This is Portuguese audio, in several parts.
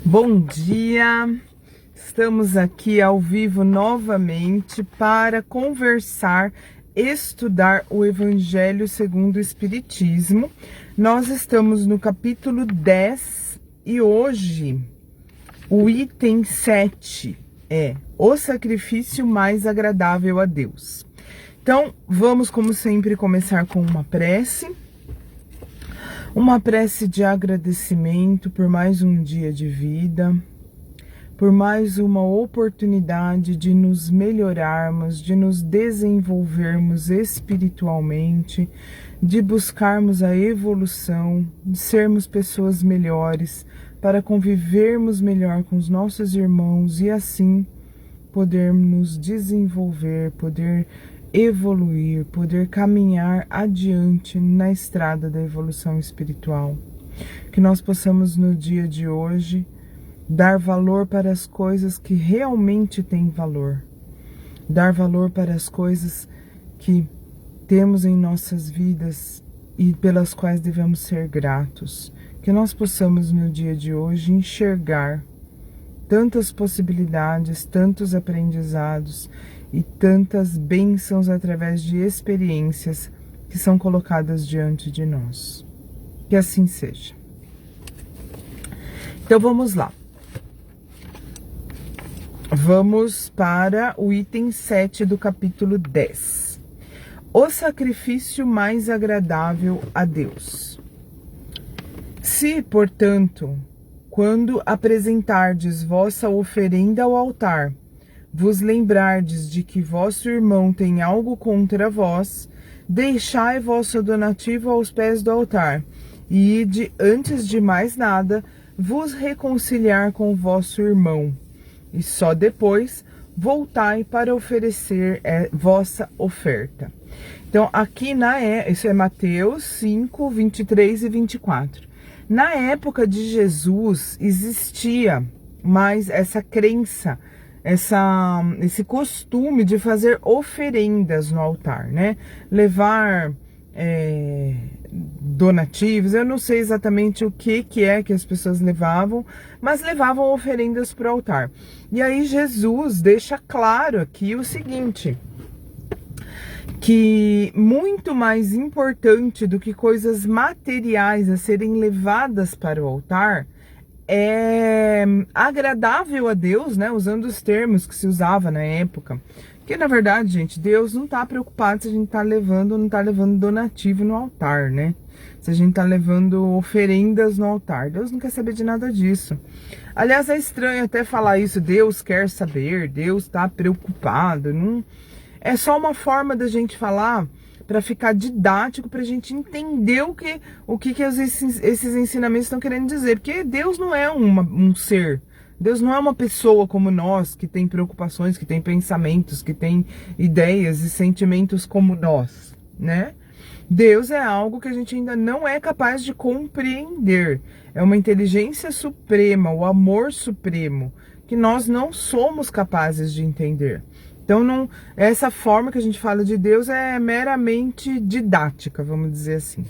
Bom dia, estamos aqui ao vivo novamente para conversar, estudar o Evangelho segundo o Espiritismo. Nós estamos no capítulo 10 e hoje o item 7 é o sacrifício mais agradável a Deus. Então, vamos, como sempre, começar com uma prece. Uma prece de agradecimento por mais um dia de vida, por mais uma oportunidade de nos melhorarmos, de nos desenvolvermos espiritualmente, de buscarmos a evolução, de sermos pessoas melhores, para convivermos melhor com os nossos irmãos e assim podermos nos desenvolver, poder evoluir, poder caminhar adiante na estrada da evolução espiritual. Que nós possamos no dia de hoje dar valor para as coisas que realmente têm valor, dar valor para as coisas que temos em nossas vidas e pelas quais devemos ser gratos. Que nós possamos no dia de hoje enxergar tantas possibilidades, tantos aprendizados e tantas bênçãos através de experiências que são colocadas diante de nós. Que assim seja. Então vamos lá. Vamos para o item 7 do capítulo 10. O sacrifício mais agradável a Deus. Se, portanto, quando apresentardes vossa oferenda ao altar, vos lembrardes de que vosso irmão tem algo contra vós, deixai vosso donativo aos pés do altar, e ide, antes de mais nada, vos reconciliar com vosso irmão, e só depois voltai para oferecer vossa oferta. Então, aqui isso é Mateus 5, 23 e 24. Na época de Jesus, existia mais essa crença, esse costume de fazer oferendas no altar, né? Levar donativos, eu não sei exatamente o que é que as pessoas levavam, mas levavam oferendas para o altar. E aí Jesus deixa claro aqui o seguinte, que muito mais importante do que coisas materiais a serem levadas para o altar, é agradável a Deus, né? Usando os termos que se usava na época. Porque, na verdade, gente, Deus não está preocupado se a gente está levando ou não está levando donativo no altar, né? Se a gente está levando oferendas no altar. Deus não quer saber de nada disso. Aliás, é estranho até falar isso. Deus quer saber, Deus está preocupado. Não... É só uma forma da gente falar para ficar didático, para a gente entender o que esses ensinamentos estão querendo dizer. Porque Deus não é um ser, Deus não é uma pessoa como nós, que tem preocupações, que tem pensamentos, que tem ideias e sentimentos como nós, né? Deus é algo que a gente ainda não é capaz de compreender. É uma inteligência suprema, o amor supremo, que nós não somos capazes de entender. Então, essa forma que a gente fala de Deus é meramente didática, vamos dizer assim.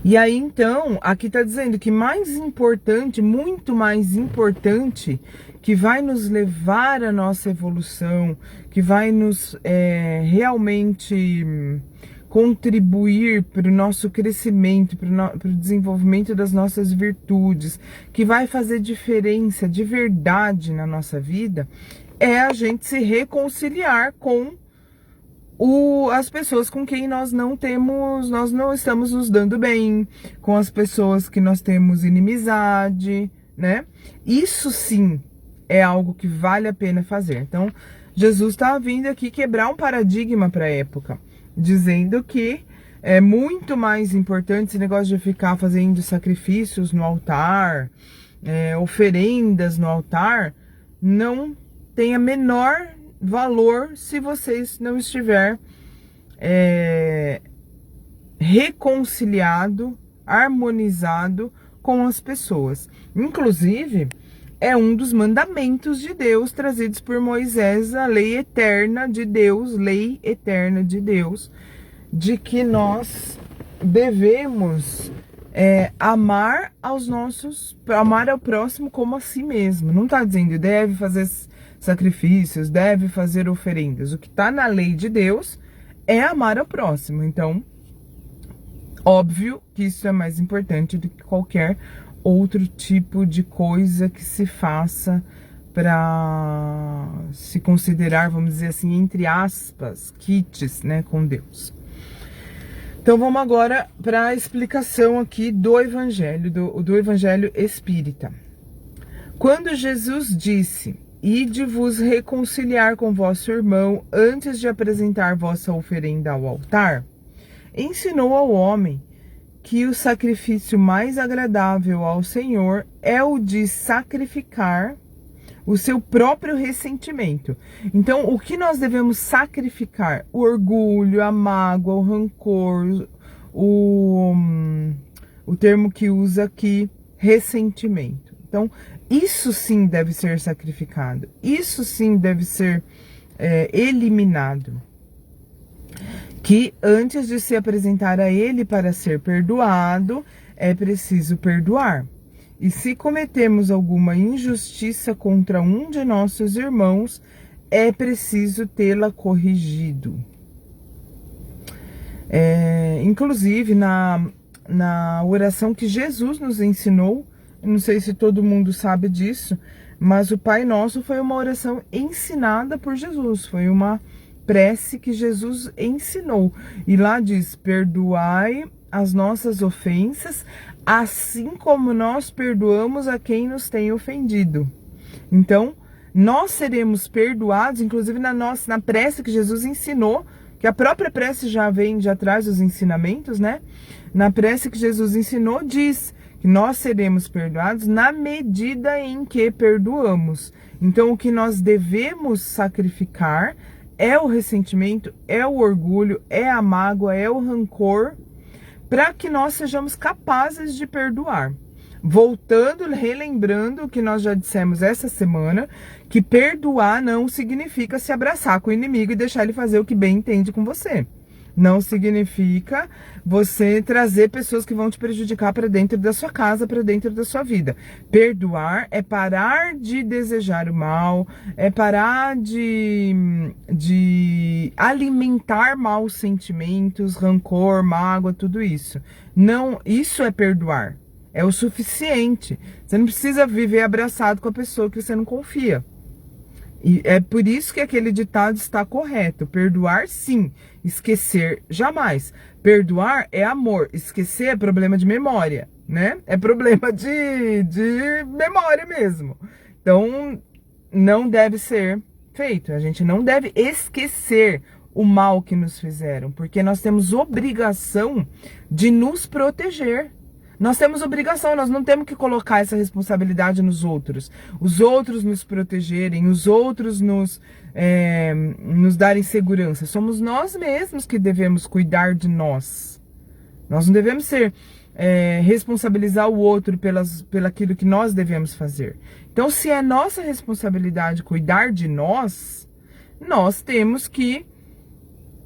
E aí, então, aqui está dizendo que mais importante, muito mais importante, que vai nos levar à nossa evolução, que vai nos realmente contribuir para o nosso crescimento, para o desenvolvimento das nossas virtudes, que vai fazer diferença de verdade na nossa vida, é a gente se reconciliar com as pessoas com quem nós não estamos nos dando bem, com as pessoas que nós temos inimizade, né? Isso sim é algo que vale a pena fazer. Então, Jesus está vindo aqui quebrar um paradigma para a época, dizendo que é muito mais importante esse negócio de ficar fazendo sacrifícios no altar, oferendas no altar, não tenha menor valor se vocês não estiver reconciliado, harmonizado com as pessoas. Inclusive, é um dos mandamentos de Deus trazidos por Moisés, a lei eterna de Deus, de que nós devemos amar amar ao próximo como a si mesmo. Não está dizendo deve fazer sacrifícios, deve fazer oferendas. O que está na lei de Deus é amar ao próximo. Então, óbvio que isso é mais importante do que qualquer outro tipo de coisa que se faça para se considerar, vamos dizer assim, entre aspas, kits, né, com Deus. Então vamos agora para a explicação aqui do Evangelho, do Evangelho Espírita. Quando Jesus disse: "Ide vos reconciliar com vosso irmão antes de apresentar vossa oferenda ao altar", ensinou ao homem que o sacrifício mais agradável ao Senhor é o de sacrificar o seu próprio ressentimento. Então, o que nós devemos sacrificar? O orgulho, a mágoa, o rancor, o termo que usa aqui, ressentimento. Então, isso sim deve ser sacrificado. Isso sim deve ser eliminado. Que antes de se apresentar a ele para ser perdoado, é preciso perdoar. E se cometemos alguma injustiça contra um de nossos irmãos, é preciso tê-la corrigido. Inclusive, na oração que Jesus nos ensinou, não sei se todo mundo sabe disso, mas o Pai Nosso foi uma oração ensinada por Jesus, foi uma prece que Jesus ensinou. E lá diz: perdoai as nossas ofensas, assim como nós perdoamos a quem nos tem ofendido. Então, nós seremos perdoados, inclusive na prece que Jesus ensinou, que a própria prece já traz os ensinamentos, né? Na prece que Jesus ensinou, diz que nós seremos perdoados na medida em que perdoamos. Então, o que nós devemos sacrificar é o ressentimento, é o orgulho, é a mágoa, é o rancor, para que nós sejamos capazes de perdoar. Voltando, relembrando o que nós já dissemos essa semana, que perdoar não significa se abraçar com o inimigo e deixar ele fazer o que bem entende com você. Não significa você trazer pessoas que vão te prejudicar para dentro da sua casa, para dentro da sua vida. Perdoar é parar de desejar o mal, é parar de alimentar maus sentimentos, rancor, mágoa, tudo isso. Não, isso é perdoar. É o suficiente. Você não precisa viver abraçado com a pessoa que você não confia. E é por isso que aquele ditado está correto. Perdoar, sim. Esquecer, jamais. Perdoar é amor. Esquecer é problema de memória, né? É problema de memória mesmo. Então, não deve ser feito. A gente não deve esquecer o mal que nos fizeram, porque nós temos obrigação de nos proteger. Nós temos obrigação, nós não temos que colocar essa responsabilidade nos outros. Os outros nos protegerem, os outros nos darem segurança. Somos nós mesmos que devemos cuidar de nós. Nós não devemos responsabilizar o outro pelaquilo que nós devemos fazer. Então, se é nossa responsabilidade cuidar de nós, nós temos que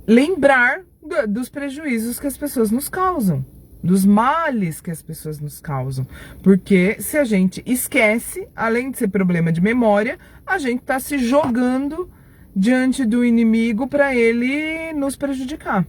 lembrar dos prejuízos que as pessoas nos causam, dos males que as pessoas nos causam. Porque se a gente esquece, além de ser problema de memória, a gente está se jogando diante do inimigo para ele nos prejudicar.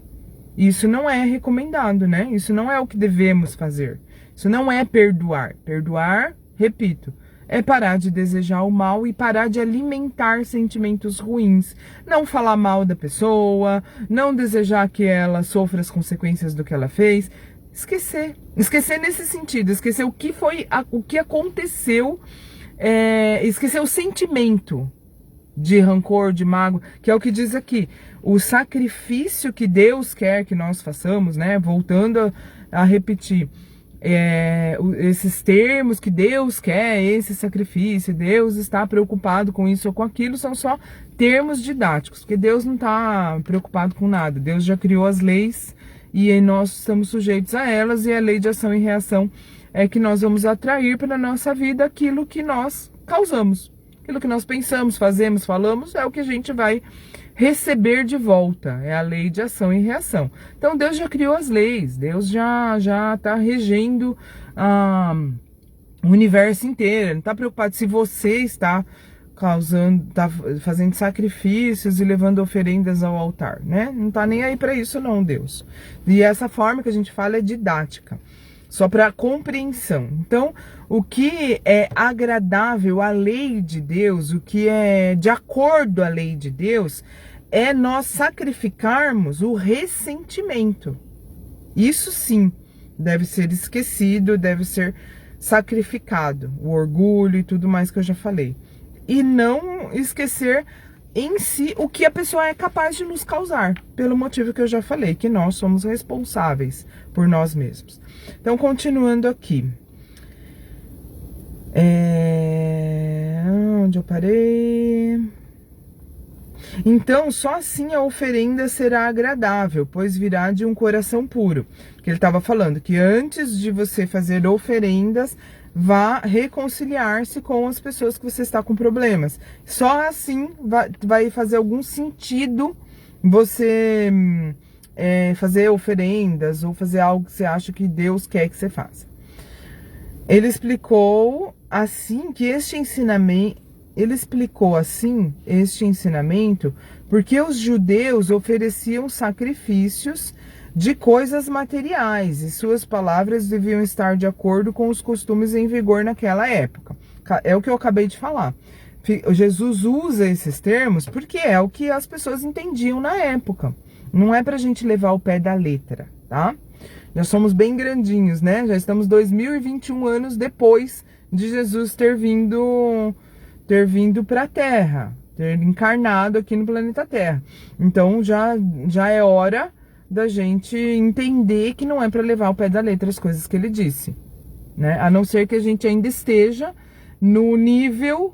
Isso não é recomendado, né? Isso não é o que devemos fazer. Isso não é perdoar. Perdoar, repito, é parar de desejar o mal e parar de alimentar sentimentos ruins. Não falar mal da pessoa, não desejar que ela sofra as consequências do que ela fez. Esquecer. Esquecer nesse sentido. Esquecer o que aconteceu. Esquecer o sentimento de rancor, de mágoa, que é o que diz aqui. O sacrifício que Deus quer que nós façamos, né? Voltando a repetir. Esses termos que Deus quer, esse sacrifício, Deus está preocupado com isso ou com aquilo, são só termos didáticos, porque Deus não está preocupado com nada. Deus já criou as leis e nós estamos sujeitos a elas, e a lei de ação e reação é que nós vamos atrair para a nossa vida aquilo que nós causamos. Aquilo que nós pensamos, fazemos, falamos, é o que a gente vai receber de volta. É a lei de ação e reação. Então Deus já criou as leis, Deus já está regendo o universo inteiro. Não está preocupado se você está tá fazendo sacrifícios e levando oferendas ao altar, né? Não tá nem aí para isso não, Deus. E essa forma que a gente fala é didática, só para compreensão. Então, o que é agradável à lei de Deus, o que é de acordo à lei de Deus, é nós sacrificarmos o ressentimento. Isso sim deve ser esquecido, deve ser sacrificado, o orgulho e tudo mais que eu já falei. E não esquecer em si o que a pessoa é capaz de nos causar, pelo motivo que eu já falei, que nós somos responsáveis por nós mesmos. Então, continuando aqui. Onde eu parei? Então, só assim a oferenda será agradável, pois virá de um coração puro. Porque ele estava falando que antes de você fazer oferendas, vá reconciliar-se com as pessoas que você está com problemas. Só assim vai fazer algum sentido você fazer oferendas ou fazer algo que você acha que Deus quer que você faça. Ele explicou assim este ensinamento porque os judeus ofereciam sacrifícios de coisas materiais, e suas palavras deviam estar de acordo com os costumes em vigor naquela época. É o que eu acabei de falar. Jesus usa esses termos porque é o que as pessoas entendiam na época. Não é pra gente levar o pé da letra, tá? Já somos bem grandinhos, né? Já estamos 2021 anos depois de Jesus ter vindo para a Terra, ter encarnado aqui no planeta Terra. Então já é hora da gente entender que não é para levar ao pé da letra as coisas que ele disse, né? A não ser que a gente ainda esteja no nível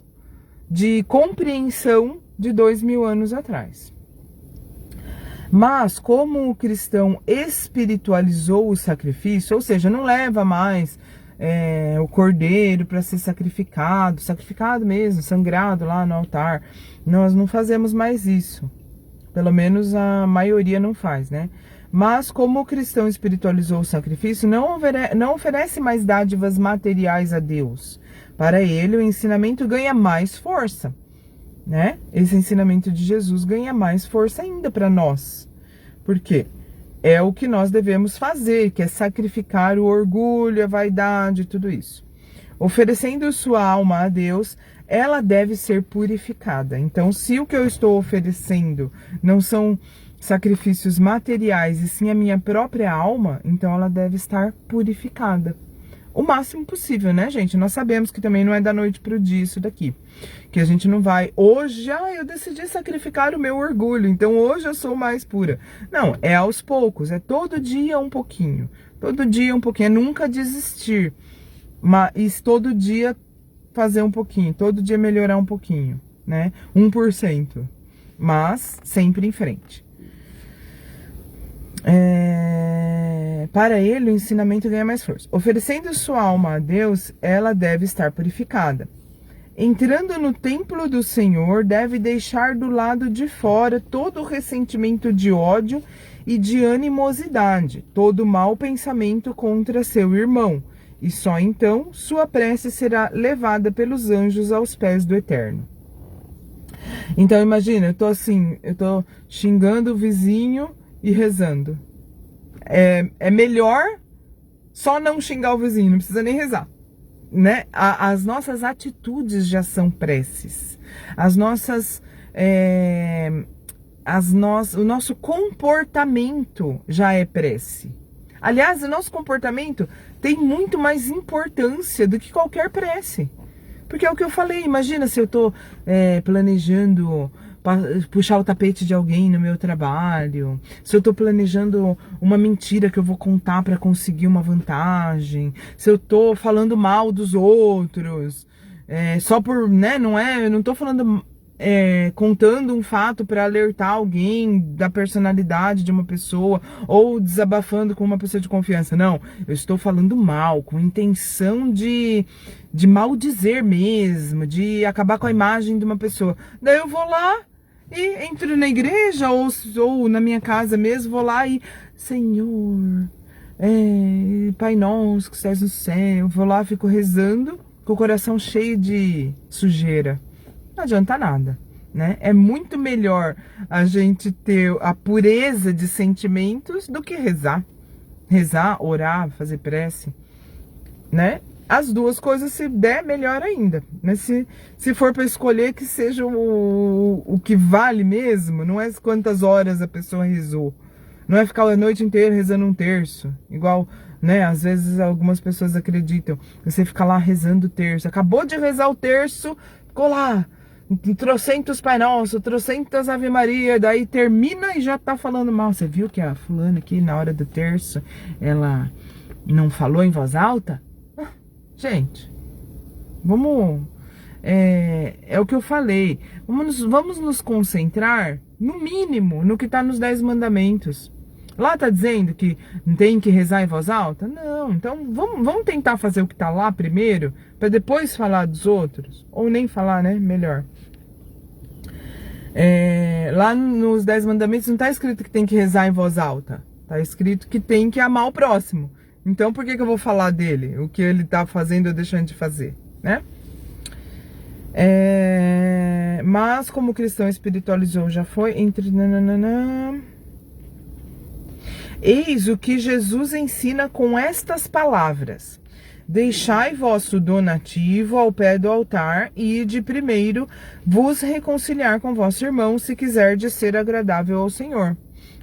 de compreensão de 2000 anos atrás. Mas como o cristão espiritualizou o sacrifício, ou seja, não leva mais o cordeiro para ser sacrificado mesmo, sangrado lá no altar, nós não fazemos mais isso. Pelo menos a maioria não faz, né? Mas como o cristão espiritualizou o sacrifício, não oferece mais dádivas materiais a Deus. Para ele, o ensinamento ganha mais força, né? Esse ensinamento de Jesus ganha mais força ainda para nós. Por quê? É o que nós devemos fazer, que é sacrificar o orgulho, a vaidade, tudo isso. Oferecendo sua alma a Deus, ela deve ser purificada. Então, se o que eu estou oferecendo não são sacrifícios materiais, e sim a minha própria alma, então ela deve estar purificada. O máximo possível, né, gente? Nós sabemos que também não é da noite pro dia isso daqui. Que a gente não vai, hoje, eu decidi sacrificar o meu orgulho, então hoje eu sou mais pura. Não, é aos poucos, é todo dia um pouquinho. Todo dia um pouquinho, é nunca desistir. Mas todo dia fazer um pouquinho, todo dia melhorar um pouquinho, né? 1%. Mas sempre em frente. Para ele, o ensinamento ganha mais força. Oferecendo sua alma a Deus, ela deve estar purificada. Entrando no templo do Senhor, deve deixar do lado de fora todo o ressentimento de ódio e de animosidade, todo mau pensamento contra seu irmão, e só então sua prece será levada pelos anjos aos pés do Eterno. Então imagina, eu tô xingando o vizinho e rezando. É melhor só não xingar o vizinho, não precisa nem rezar, né? As nossas atitudes já são preces. O nosso comportamento já é prece. Aliás, o nosso comportamento tem muito mais importância do que qualquer prece. Porque é o que eu falei, imagina se eu tô planejando puxar o tapete de alguém no meu trabalho, se eu tô planejando uma mentira que eu vou contar para conseguir uma vantagem, se eu tô falando mal dos outros, só por, né, eu não tô falando, contando um fato para alertar alguém da personalidade de uma pessoa ou desabafando com uma pessoa de confiança, não, eu estou falando mal, com intenção de maldizer mesmo, de acabar com a imagem de uma pessoa. Daí eu vou lá E entro na igreja ou na minha casa mesmo, vou lá e, Senhor, Pai nosso que estás no céu, vou lá, fico rezando com o coração cheio de sujeira. Não adianta nada, né? É muito melhor a gente ter a pureza de sentimentos do que rezar. Rezar, orar, fazer prece, né? As duas coisas, se der, melhor ainda. Mas se for para escolher, que seja o que vale mesmo, não é quantas horas a pessoa rezou. Não é ficar a noite inteira rezando um terço. Igual, né, às vezes algumas pessoas acreditam. Você fica lá rezando o terço. Acabou de rezar o terço, ficou lá, trocentos Pai Nosso, trocentas Ave Maria. Daí termina e já tá falando mal. Você viu que a fulana aqui, na hora do terço, ela não falou em voz alta? Gente, vamos... É o que eu falei. Vamos nos concentrar, no mínimo, no que está nos 10 mandamentos. Lá tá dizendo que tem que rezar em voz alta? Não, então vamos tentar fazer o que tá lá primeiro, para depois falar dos outros. Ou nem falar, né? Melhor. Lá nos 10 mandamentos não tá escrito que tem que rezar em voz alta. Tá escrito que tem que amar o próximo. Então por que eu vou falar dele? O que ele tá fazendo ou deixando de fazer, né? Mas como o cristão espiritualizou já foi entre... Eis o que Jesus ensina com estas palavras: deixai vosso donativo ao pé do altar e ide primeiro vos reconciliar com vosso irmão, se quiserdes ser agradável ao Senhor.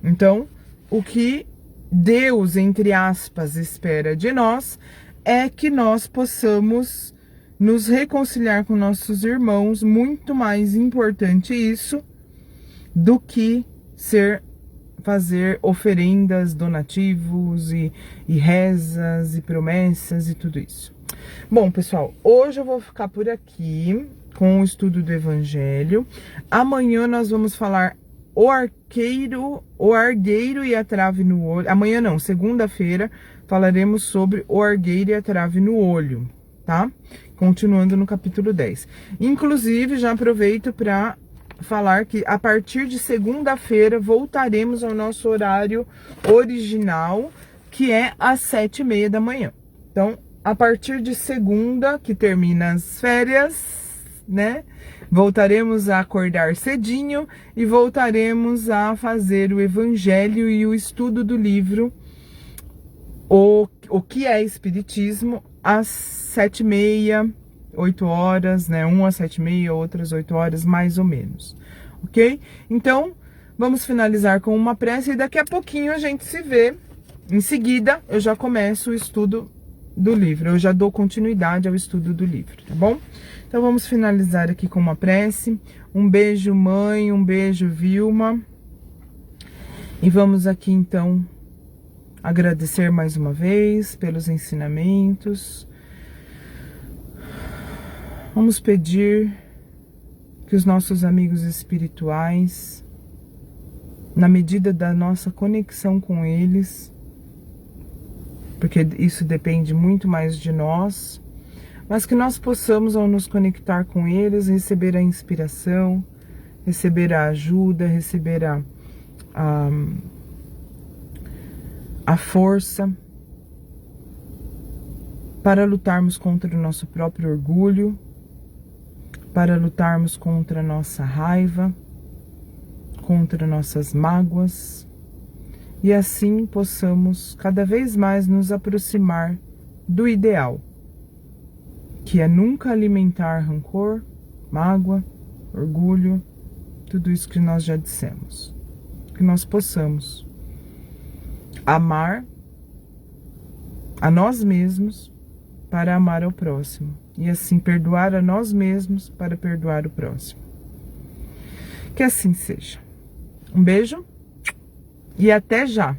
Então, o que Deus, entre aspas, espera de nós é que nós possamos nos reconciliar com nossos irmãos. Muito mais importante isso do que fazer oferendas, donativos e rezas e promessas e tudo isso. Bom, pessoal, hoje eu vou ficar por aqui com o estudo do Evangelho. Amanhã nós vamos falar o argueiro e a trave no olho. Amanhã não, segunda-feira falaremos sobre o argueiro e a trave no olho, tá? Continuando no capítulo 10. Inclusive, já aproveito para falar que a partir de segunda-feira voltaremos ao nosso horário original, que é às 7h30 da manhã. Então, a partir de segunda, que termina as férias, né? Voltaremos a acordar cedinho e voltaremos a fazer o Evangelho e o estudo do livro O que é Espiritismo, às 7h30, 8 horas, né? Às 7h30, outras 8 horas, mais ou menos. Ok? Então, vamos finalizar com uma prece e daqui a pouquinho a gente se vê. Em seguida, eu já começo o estudo do livro. Eu já dou continuidade ao estudo do livro, tá bom? Então, vamos finalizar aqui com uma prece. Um beijo, mãe. Um beijo, Vilma. E vamos aqui, então, agradecer mais uma vez pelos ensinamentos. Vamos pedir que os nossos amigos espirituais, na medida da nossa conexão com eles, porque isso depende muito mais de nós, mas que nós possamos, ao nos conectar com eles, receber a inspiração, receber a ajuda, receber a força para lutarmos contra o nosso próprio orgulho, para lutarmos contra a nossa raiva, contra nossas mágoas, e assim possamos cada vez mais nos aproximar do ideal, que é nunca alimentar rancor, mágoa, orgulho, tudo isso que nós já dissemos. Que nós possamos amar a nós mesmos para amar ao próximo. E assim perdoar a nós mesmos para perdoar o próximo. Que assim seja. Um beijo e até já!